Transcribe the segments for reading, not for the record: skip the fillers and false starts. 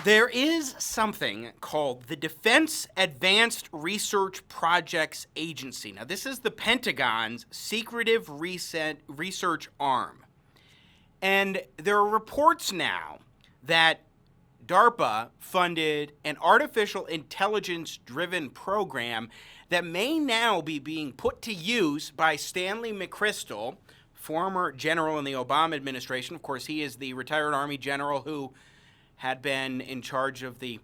There is something called the Defense Advanced Research Projects Agency. Now, this is the Pentagon's secretive research arm. And there are reports now that DARPA funded an artificial intelligence-driven program that may now be being put to use by Stanley McChrystal, former general in the Obama administration. Of course, he is the retired Army general who had been in charge of the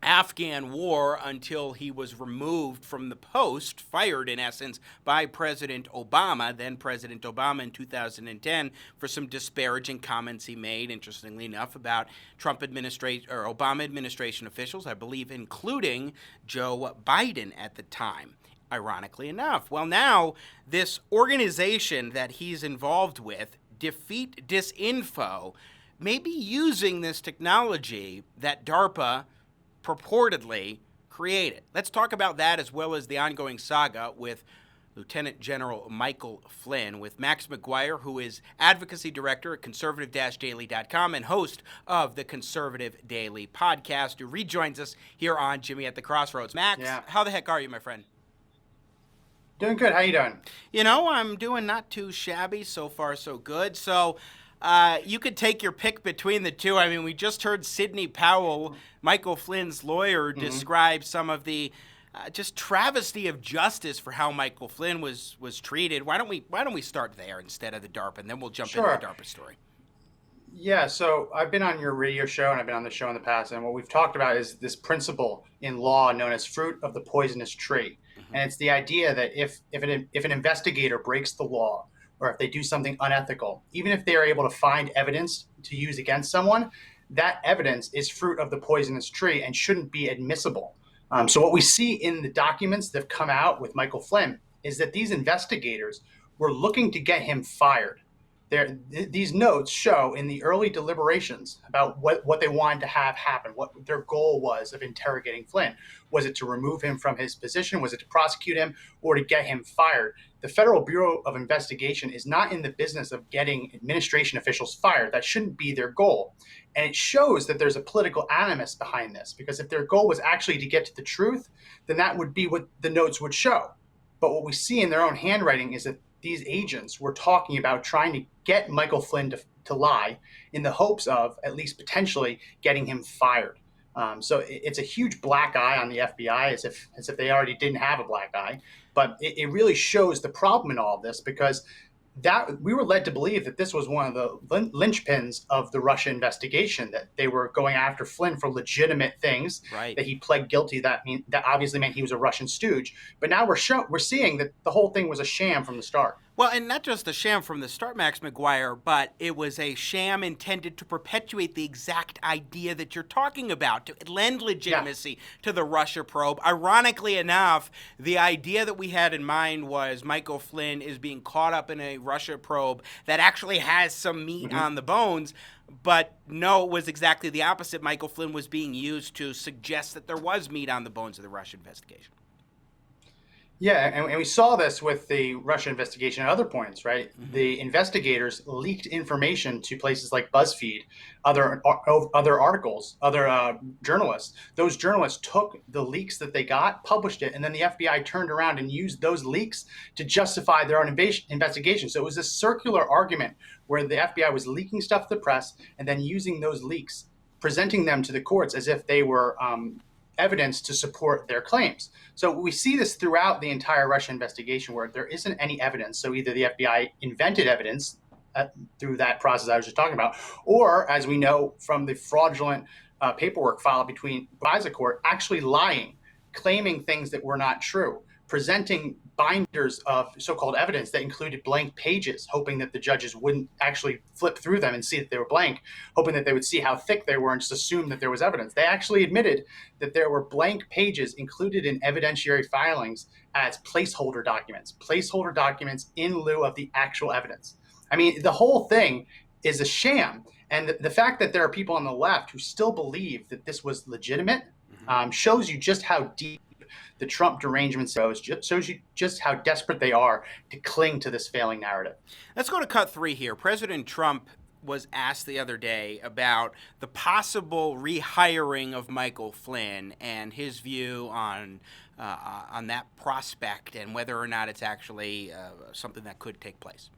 Afghan war until he was removed from the post, fired in essence by President Obama, then President Obama in 2010, for some disparaging comments he made, interestingly enough, about Obama administration officials, I believe including Joe Biden at the time, ironically enough. Well, now this organization that he's involved with, Defeat Disinfo, may be using this technology that DARPA purportedly created. Let's talk about that as well as the ongoing saga with Lieutenant General Michael Flynn, with Max McGuire, who is Advocacy Director at conservative-daily.com and host of the Conservative Daily podcast, who rejoins us here on Jimmy at the Crossroads. Max, How the heck are you, my friend? Doing good. How you doing? You know, I'm doing not too shabby. So far, so good. So you could take your pick between the two. I mean, we just heard Sidney Powell, Michael Flynn's lawyer, describe some of the just travesty of justice for how Michael Flynn was treated. Why don't we start there instead of the DARPA, and then we'll jump into the DARPA story. Yeah, so I've been on your radio show and I've been on the show in the past, and what we've talked about is this principle in law known as fruit of the poisonous tree. And it's the idea that if an investigator breaks the law, or if they do something unethical, even if they are able to find evidence to use against someone, that evidence is fruit of the poisonous tree and shouldn't be admissible. So what we see in the documents that have come out with Michael Flynn is that these investigators were looking to get him fired. These notes show in the early deliberations about what they wanted to have happen, what their goal was of interrogating Flynn. Was it to remove him from his position? Was it to prosecute him or to get him fired? The Federal Bureau of Investigation is not in the business of getting administration officials fired. That shouldn't be their goal. And it shows that there's a political animus behind this, because if their goal was actually to get to the truth, then that would be what the notes would show. But what we see in their own handwriting is that these agents were talking about trying to get Michael Flynn to lie in the hopes of at least potentially getting him fired. So it's a huge black eye on the FBI, as if they already didn't have a black eye. But it really shows the problem in all of this, because that we were led to believe that this was one of the linchpins of the Russia investigation, that they were going after Flynn for legitimate things, right, that he pled guilty. That obviously meant he was a Russian stooge. But now we're seeing that the whole thing was a sham from the start. Well, and not just a sham from the start, Max McGuire, but it was a sham intended to perpetuate the exact idea that you're talking about, to lend legitimacy to the Russia probe. Ironically enough, the idea that we had in mind was Michael Flynn is being caught up in a Russia probe that actually has some meat on the bones. But no, it was exactly the opposite. Michael Flynn was being used to suggest that there was meat on the bones of the Russia investigation. Yeah, and we saw this with the Russia investigation at other points, right? The investigators leaked information to places like BuzzFeed, other articles, other journalists. Those journalists took the leaks that they got, published it, and then the FBI turned around and used those leaks to justify their own investigation. So it was a circular argument where the FBI was leaking stuff to the press and then using those leaks, presenting them to the courts as if they were evidence to support their claims. So we see this throughout the entire Russia investigation, where there isn't any evidence. So either the FBI invented evidence through that process I was just talking about, or, as we know from the fraudulent paperwork filed by the court, actually lying, claiming things that were not true, presenting binders of so-called evidence that included blank pages, hoping that the judges wouldn't actually flip through them and see that they were blank, hoping that they would see how thick they were and just assume that there was evidence. They actually admitted that there were blank pages included in evidentiary filings as placeholder documents in lieu of the actual evidence. I mean, the whole thing is a sham. And the fact that there are people on the left who still believe that this was legitimate shows you just how deep the Trump derangement shows you just how desperate they are to cling to this failing narrative. Let's go to cut 3 here. President Trump was asked the other day about the possible rehiring of Michael Flynn and his view on that prospect and whether or not it's actually something that could take place.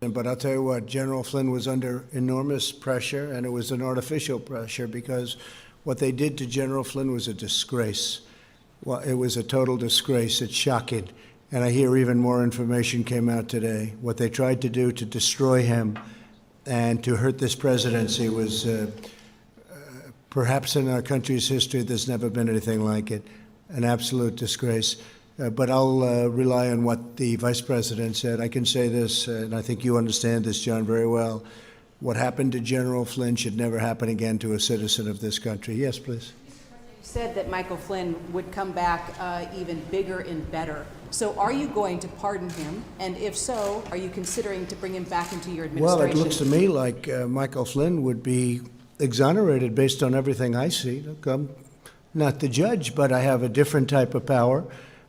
But I'll tell you what, General Flynn was under enormous pressure, and it was an artificial pressure because what they did to General Flynn was a disgrace. Well, it was a total disgrace. It's shocking. And I hear even more information came out today. What they tried to do to destroy him and to hurt this presidency was perhaps in our country's history, there's never been anything like it. An absolute disgrace. But I'll rely on what the vice president said. I can say this, and I think you understand this, John, very well. What happened to General Flynn should never happen again to a citizen of this country. Yes, please. You said that Michael Flynn would come back even bigger and better. So are you going to pardon him? And if so, are you considering to bring him back into your administration? Well, it looks to me like Michael Flynn would be exonerated based on everything I see. Look, I'm not the judge, but I have a different type of power.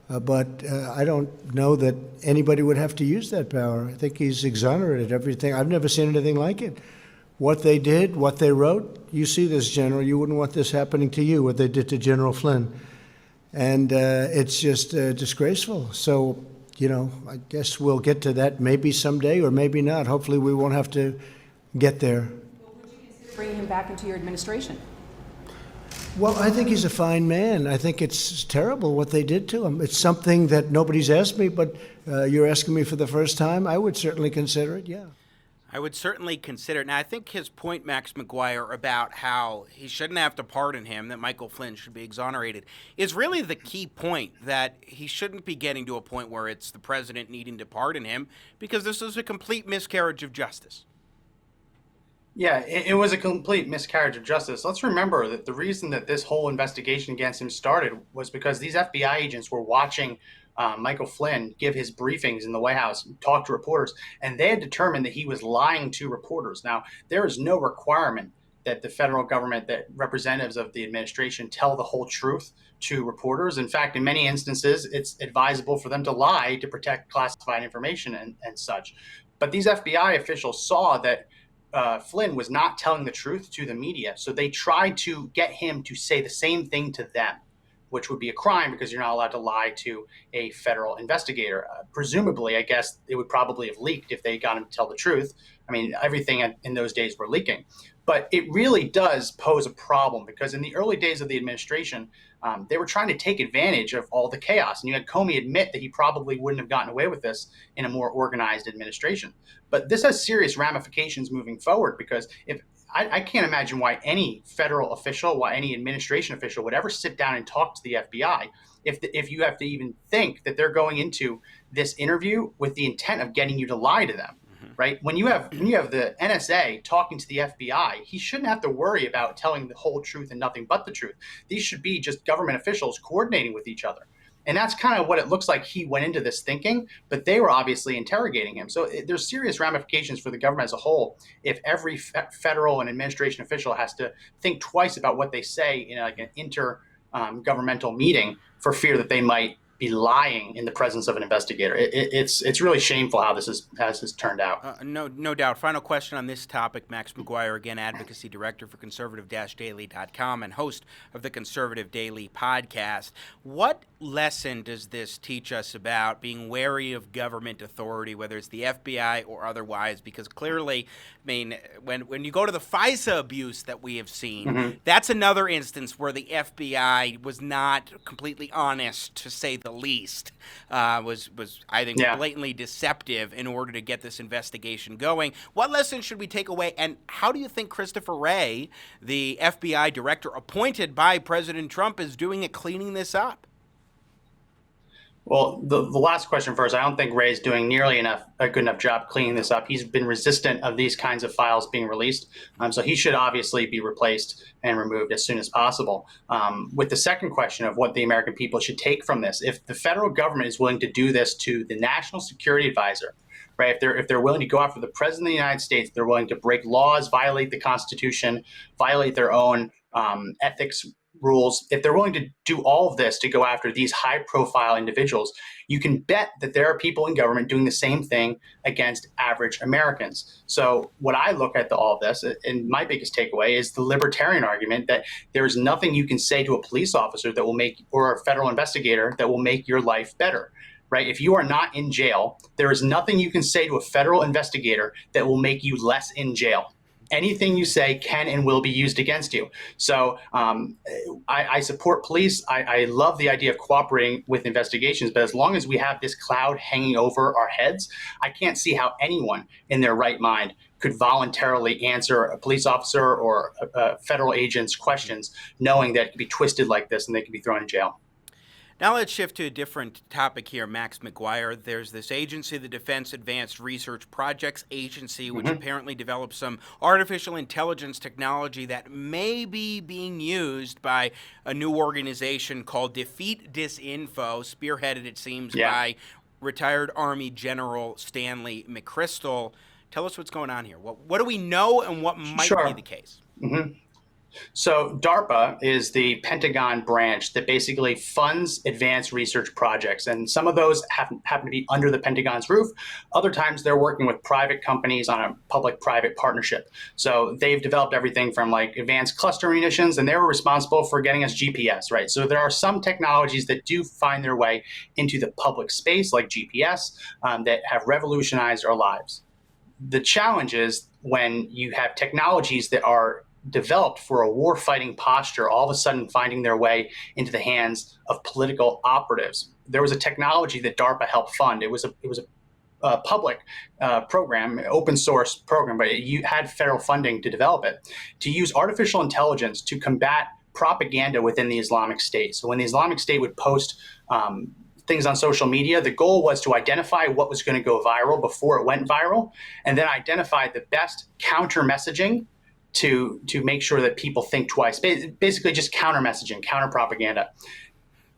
But I don't know that anybody would have to use that power. I think he's exonerated everything. I've never seen anything like it. What they did, what they wrote, you see this, General. You wouldn't want this happening to you, what they did to General Flynn. And it's just disgraceful. So, you know, I guess we'll get to that maybe someday or maybe not. Hopefully we won't have to get there. Well, would you consider bringing him back into your administration? Well, I think he's a fine man. I think it's terrible what they did to him. It's something that nobody's asked me, but you're asking me for the first time. I would certainly consider it, yeah. I would certainly consider it. Now, I think his point, Max McGuire, about how he shouldn't have to pardon him, that Michael Flynn should be exonerated, is really the key point, that he shouldn't be getting to a point where it's the president needing to pardon him, because this is a complete miscarriage of justice. Yeah, it was a complete miscarriage of justice. Let's remember that the reason that this whole investigation against him started was because these FBI agents were watching Michael Flynn give his briefings in the White House, talk to reporters, and they had determined that he was lying to reporters. Now, there is no requirement that the federal government, that representatives of the administration tell the whole truth to reporters. In fact, in many instances, it's advisable for them to lie to protect classified information and such. But these FBI officials saw that Flynn was not telling the truth to the media. So they tried to get him to say the same thing to them, which would be a crime because you're not allowed to lie to a federal investigator. Presumably, I guess it would probably have leaked if they got him to tell the truth. I mean, everything in those days were leaking. But it really does pose a problem because in the early days of the administration, they were trying to take advantage of all the chaos. And you had Comey admit that he probably wouldn't have gotten away with this in a more organized administration. But this has serious ramifications moving forward because if I can't imagine why any federal official, why any administration official would ever sit down and talk to the FBI if you have to even think that they're going into this interview with the intent of getting you to lie to them. Right? When you have the NSA talking to the FBI, he shouldn't have to worry about telling the whole truth and nothing but the truth. These should be just government officials coordinating with each other. And that's kind of what it looks like he went into this thinking, but they were obviously interrogating him. So there's serious ramifications for the government as a whole if every federal and administration official has to think twice about what they say in like an intergovernmental meeting for fear that they might be lying in the presence of an investigator. It's really shameful how this has turned out. No doubt. Final question on this topic. Max McGuire, again, Advocacy Director for conservative-daily.com and host of the Conservative Daily podcast. What lesson does this teach us about being wary of government authority, whether it's the FBI or otherwise? Because clearly, I mean, when you go to the FISA abuse that we have seen, that's another instance where the FBI was not completely honest, to say the least, was I think blatantly deceptive in order to get this investigation going. What lessons should we take away, and how do you think Christopher Wray, the FBI director appointed by President Trump, is doing at cleaning this up? Well, the last question first. I don't think Ray's doing nearly a good enough job cleaning this up. He's been resistant of these kinds of files being released. So he should obviously be replaced and removed as soon as possible. With the second question of what the American people should take from this, if the federal government is willing to do this to the National Security Advisor, right? If they're willing to go after the President of the United States, they're willing to break laws, violate the Constitution, violate their own ethics rules, if they're willing to do all of this to go after these high-profile individuals, you can bet that there are people in government doing the same thing against average Americans. So what I look at all of this, and my biggest takeaway is the libertarian argument that there is nothing you can say to a police officer that will make, or a federal investigator that will make your life better. Right? If you are not in jail, there is nothing you can say to a federal investigator that will make you less in jail. Anything you say can and will be used against you. So I support police. I love the idea of cooperating with investigations, but as long as we have this cloud hanging over our heads, I can't see how anyone in their right mind could voluntarily answer a police officer or a federal agent's questions, knowing that it could be twisted like this and they could be thrown in jail. Now let's shift to a different topic here, Max McGuire. There's this agency, the Defense Advanced Research Projects Agency, which apparently developed some artificial intelligence technology that may be being used by a new organization called Defeat Disinfo, spearheaded, it seems, by retired Army General Stanley McChrystal. Tell us what's going on here. What do we know and what might be the case? So DARPA is the Pentagon branch that basically funds advanced research projects. And some of those happen to be under the Pentagon's roof. Other times they're working with private companies on a public-private partnership. So they've developed everything from like advanced cluster munitions, and they were responsible for getting us GPS, right? So there are some technologies that do find their way into the public space, like GPS, that have revolutionized our lives. The challenge is when you have technologies that are developed for a war-fighting posture, all of a sudden finding their way into the hands of political operatives. There was a technology that DARPA helped fund. It was a public program, open source program, but you had federal funding to develop it, to use artificial intelligence to combat propaganda within the Islamic State. So when the Islamic State would post things on social media, the goal was to identify what was going to go viral before it went viral, and then identify the best counter messaging to make sure that people think twice. Basically just counter messaging, counter propaganda.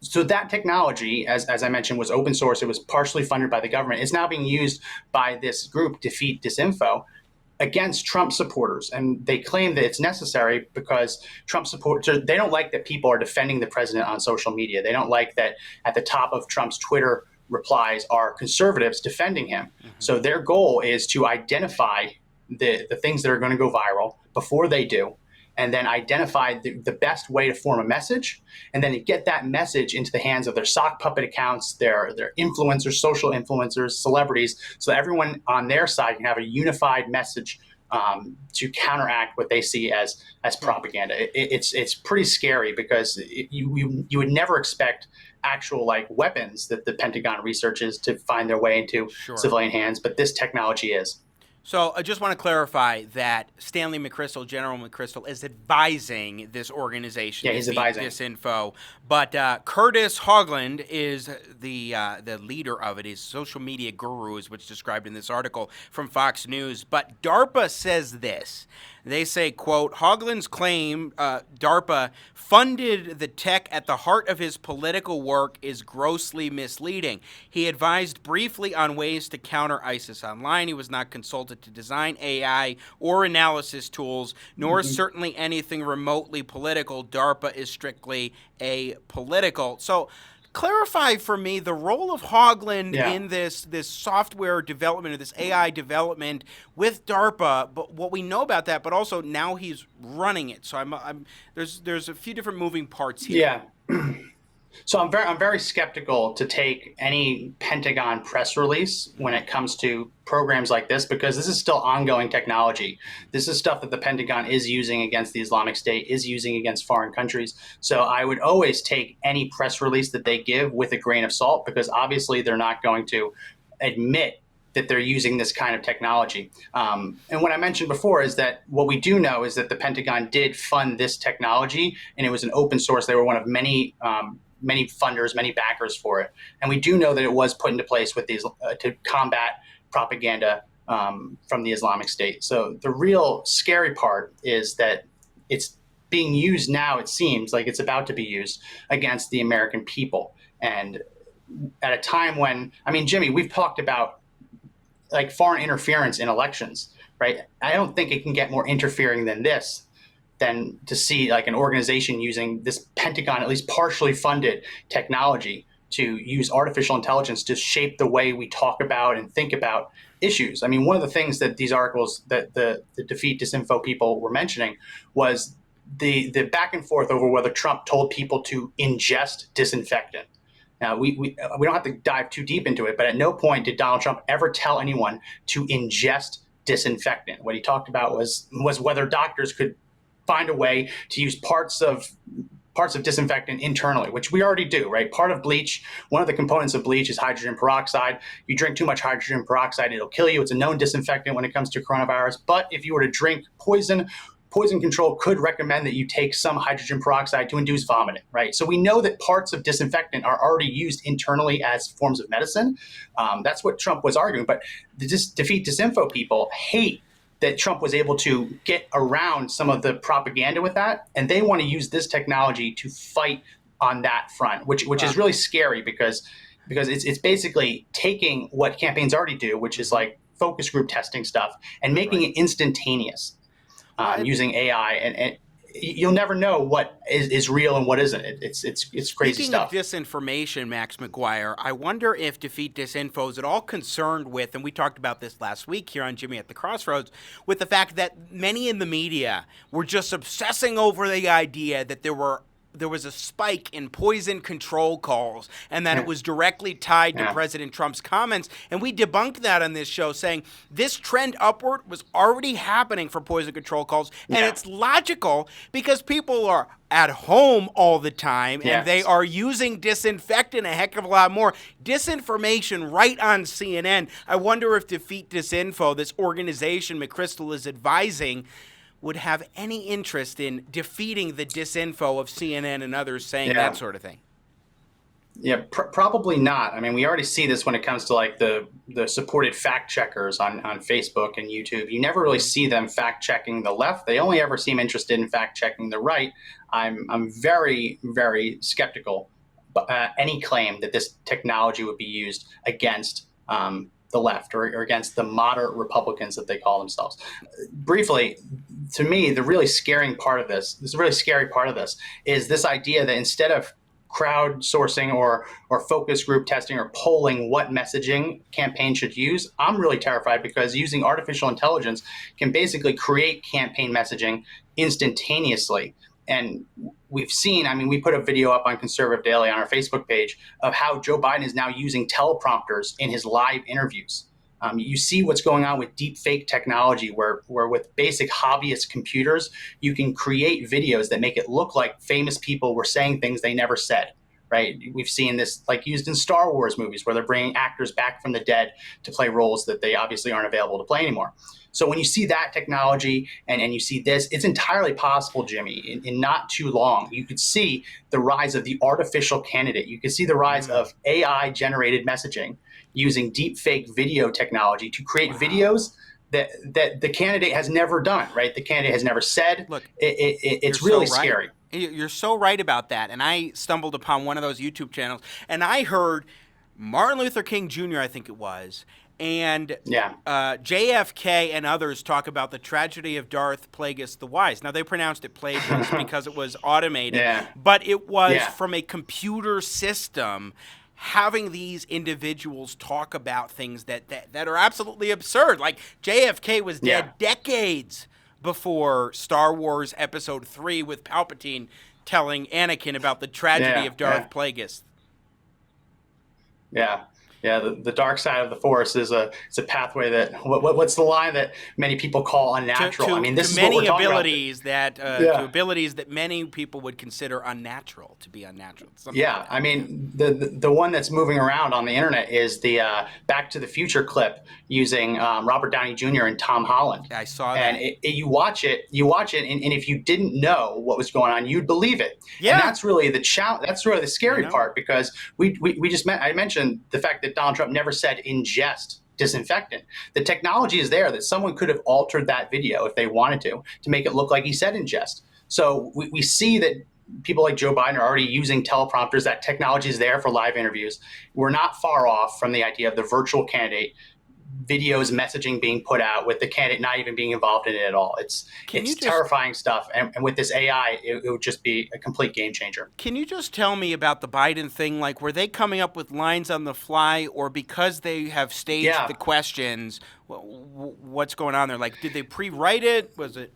So that technology, as I mentioned, was open source. It was partially funded by the government. It's now being used by this group, Defeat Disinfo, against Trump supporters. And they claim that it's necessary because Trump supporters, they don't like that people are defending the president on social media. They don't like that at the top of Trump's Twitter replies are conservatives defending him. So their goal is to identify the things that are going to go viral before they do, and then identify the best way to form a message, and then get that message into the hands of their sock puppet accounts, their influencers, social influencers, celebrities, so that everyone on their side can have a unified message to counteract what they see as propaganda. It's pretty scary because you would never expect actual like weapons that the Pentagon researches to find their way into civilian hands, but this technology is. So I just want to clarify that Stanley McChrystal, General McChrystal, is advising this organization. Yeah, he's advising Disinfo. But Curtis Hoagland is the leader of it. He's social media guru, is what's described in this article from Fox News. But DARPA says this. They say, quote, Hoagland's claim DARPA funded the tech at the heart of his political work is grossly misleading. He advised briefly on ways to counter ISIS online. He was not consulted to design AI or analysis tools, nor certainly anything remotely political. DARPA is strictly apolitical. So clarify for me the role of Hoagland in this software development or this AI development with DARPA, but what we know about that, but also now he's running it. So there's a few different moving parts here. Yeah. So I'm very skeptical to take any Pentagon press release when it comes to programs like this, because this is still ongoing technology. This is stuff that the Pentagon is using against the Islamic State, is using against foreign countries. So I would always take any press release that they give with a grain of salt, because obviously they're not going to admit that they're using this kind of technology. And what I mentioned before is that what we do know is that the Pentagon did fund this technology, and it was an open source. They were one of many funders, many backers for it. And we do know that it was put into place with these to combat propaganda from the Islamic State. So the real scary part is that it's being used now, it seems like it's about to be used against the American people. And at a time when, I mean, Jimmy, we've talked about like foreign interference in elections, right? I don't think it can get more interfering than this, than to see like an organization using this Pentagon, at least partially funded technology to use artificial intelligence to shape the way we talk about and think about issues. I mean, one of the things that these articles that the Defeat Disinfo people were mentioning was the back and forth over whether Trump told people to ingest disinfectant. Now, we don't have to dive too deep into it, but at no point did Donald Trump ever tell anyone to ingest disinfectant. What he talked about was whether doctors could find a way to use parts of disinfectant internally, which we already do, right? Part of bleach, one of the components of bleach is hydrogen peroxide. You drink too much hydrogen peroxide, it'll kill you. It's a known disinfectant when it comes to coronavirus. But if you were to drink poison control could recommend that you take some hydrogen peroxide to induce vomiting, right? So we know that parts of disinfectant are already used internally as forms of medicine. That's what Trump was arguing. But the Defeat Disinfo people hate that Trump was able to get around some of the propaganda with that, and they want to use this technology to fight on that front, which is really scary because it's basically taking what campaigns already do, which is like focus group testing stuff, and making it instantaneous using AI, and you'll never know what is real and what isn't. It's crazy Speaking stuff. of disinformation, Max McGuire, I wonder if Defeat Disinfo is at all concerned with, and we talked about this last week here on Jimmy at the Crossroads, with the fact that many in the media were just obsessing over the idea that there was a spike in poison control calls and that it was directly tied to President Trump's comments. And we debunked that on this show, saying this trend upward was already happening for poison control calls. And it's logical because people are at home all the time and they are using disinfectant a heck of a lot more. Disinformation right on CNN. I wonder if Defeat Disinfo, this organization McChrystal is advising, would have any interest in defeating the disinfo of CNN and others saying that sort of thing. Yeah, probably not. I mean, we already see this when it comes to like the supported fact checkers on Facebook and YouTube. You never really see them fact checking the left. They only ever seem interested in fact checking the right. I'm very, very skeptical any claim that this technology would be used against the left or against the moderate Republicans that they call themselves. Briefly, to me, the really scary part of this is this idea that instead of crowdsourcing or focus group testing or polling what messaging campaigns should use, I'm really terrified because using artificial intelligence can basically create campaign messaging instantaneously. And we've seen, I mean, we put a video up on Conservative Daily on our Facebook page of how Joe Biden is now using teleprompters in his live interviews. You see what's going on with deep fake technology where with basic hobbyist computers, you can create videos that make it look like famous people were saying things they never said, right? We've seen this like used in Star Wars movies where they're bringing actors back from the dead to play roles that they obviously aren't available to play anymore. So when you see that technology and you see this, it's entirely possible, Jimmy, in not too long, you could see the rise of the artificial candidate. You could see the rise of AI-generated messaging using deep fake video technology to create videos that the candidate has never done, right? The candidate has never said. Look, it's really scary. You're so right about that. And I stumbled upon one of those YouTube channels, and I heard Martin Luther King Jr., I think it was, and JFK and others talk about the tragedy of Darth Plagueis the Wise. Now, they pronounced it Plagueis because it was automated, but it was from a computer system having these individuals talk about things that are absolutely absurd. Like JFK was dead decades before Star Wars Episode 3 with Palpatine telling Anakin about the tragedy of Darth Plagueis. Yeah, the dark side of the Force is a pathway that what's the line that many people call unnatural? I mean, this is what we're talking about. To abilities that many people would consider unnatural, to be unnatural. I mean, the one that's moving around on the internet is the Back to the Future clip using Robert Downey Jr. and Tom Holland. I saw that. And you watch it, and if you didn't know what was going on, you'd believe it. Yeah. And that's really the challenge. That's really the scary part because I mentioned the fact that Donald Trump never said ingest disinfectant. The technology is there that someone could have altered that video if they wanted to make it look like he said ingest. So we see that people like Joe Biden are already using teleprompters. That technology is there for live interviews. We're not far off from the idea of the virtual candidate videos, messaging being put out with the candidate not even being involved in it at all. It's terrifying stuff. And with this AI, it would just be a complete game changer. Can you just tell me about the Biden thing? Like, were they coming up with lines on the fly, or because they have staged the questions, what's going on there? Like, did they pre-write it? Was it?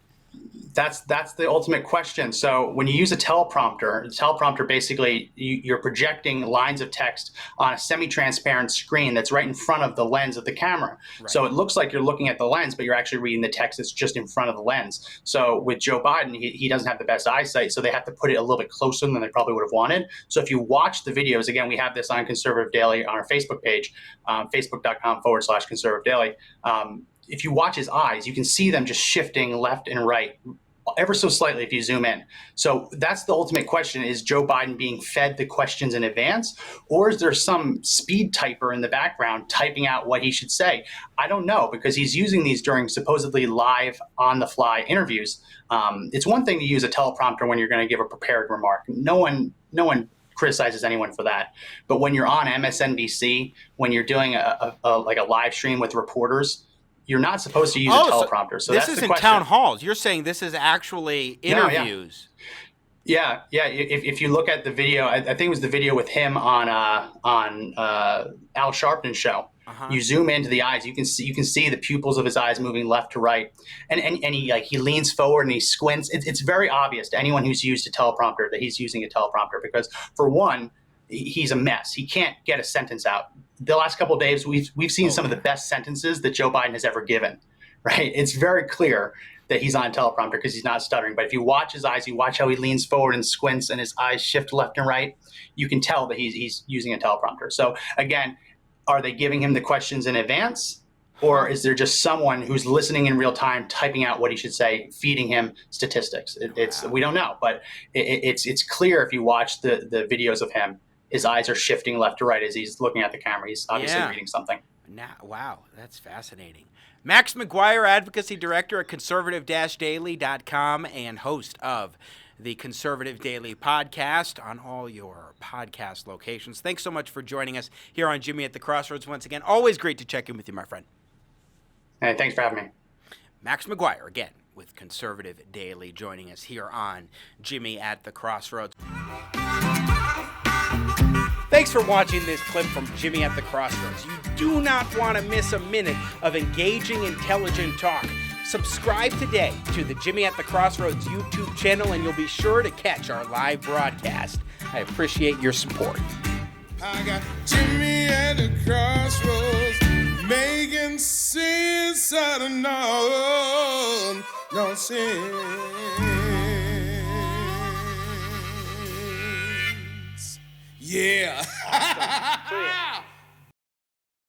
That's the ultimate question. So when you use a teleprompter basically you're projecting lines of text on a semi-transparent screen that's right in front of the lens of the camera. Right. So it looks like you're looking at the lens, but you're actually reading the text that's just in front of the lens. So with Joe Biden, he doesn't have the best eyesight, so they have to put it a little bit closer than they probably would have wanted. So if you watch the videos, again, we have this on Conservative Daily on our Facebook page, facebook.com/Conservative Daily. If you watch his eyes, you can see them just shifting left and right ever so slightly if you zoom in. So that's the ultimate question. Is Joe Biden being fed the questions in advance, or is there some speed typer in the background typing out what he should say? I don't know, because he's using these during supposedly live on-the-fly interviews. It's one thing to use a teleprompter when you're going to give a prepared remark. No one criticizes anyone for that. But when you're on MSNBC, when you're doing a live stream with reporters, you're not supposed to use a teleprompter. So this that's isn't town halls. You're saying this is actually interviews. Yeah. If you look at the video, I think it was the video with him on Al Sharpton's show. You zoom into the eyes. You can see the pupils of his eyes moving left to right, and he leans forward and he squints. It's very obvious to anyone who's used a teleprompter that he's using a teleprompter, because for one, he's a mess. He can't get a sentence out. The last couple of days, we've seen some of the best sentences that Joe Biden has ever given, right? It's very clear that he's on a teleprompter because he's not stuttering. But if you watch his eyes, you watch how he leans forward and squints and his eyes shift left and right, you can tell that he's using a teleprompter. So again, are they giving him the questions in advance? Or is there just someone who's listening in real time, typing out what he should say, feeding him statistics? We don't know, but it's clear if you watch the videos of him. His eyes are shifting left to right as he's looking at the camera. He's obviously reading something. Wow, that's fascinating. Max McGuire, Advocacy Director at conservative-daily.com and host of the Conservative Daily Podcast on all your podcast locations. Thanks so much for joining us here on Jimmy at the Crossroads once again. Always great to check in with you, my friend. Hey, thanks for having me. Max McGuire, again, with Conservative Daily, joining us here on Jimmy at the Crossroads. Thanks for watching this clip from Jimmy at the Crossroads. You do not want to miss a minute of engaging, intelligent talk. Subscribe today to the Jimmy at the Crossroads YouTube channel, and you'll be sure to catch our live broadcast. I appreciate your support. I got Jimmy at the Crossroads, making sense out of no sense. Yeah.